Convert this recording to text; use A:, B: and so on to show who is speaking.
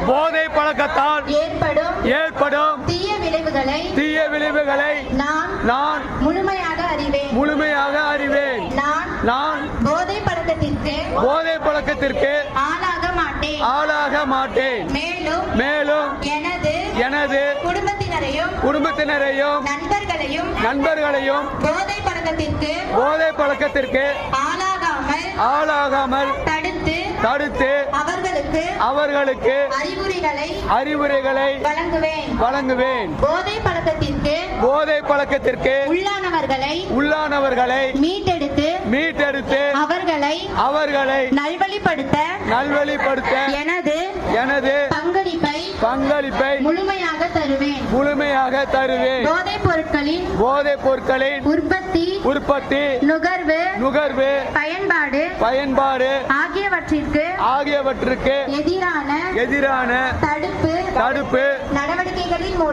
A: போதை பழக்கத்தால் ஏற்படும்
B: தீய விளைவுகளை
A: நான்
B: முழுமையாக அறிவேன்.
A: நான்
B: போதை
A: பழக்கத்திற்கு ஆளாக மாட்டேன். மேலும் எனது குடும்பத்தினரையும் நண்பர்களையும் போதை பழக்கத்திற்கு ஆளாகாமல் தடுத்து அவர்களுக்கு அறிவுரைகளை வழங்குவேன். போதை பழக்கத்திற்கு உள்ளானவர்களை மீட்டெடுத்து அவர்களை நல்வழிப்படுத்த எனது பங்களிப்பை
B: முழுமையாக தருவேன்.
A: போதைப் பொருட்களின் உற்பத்தி நுகர்வு பயன்பாடு ஆகியவற்றுக்கு எதிரான தடுப்பு
B: நடவடிக்கைகளின்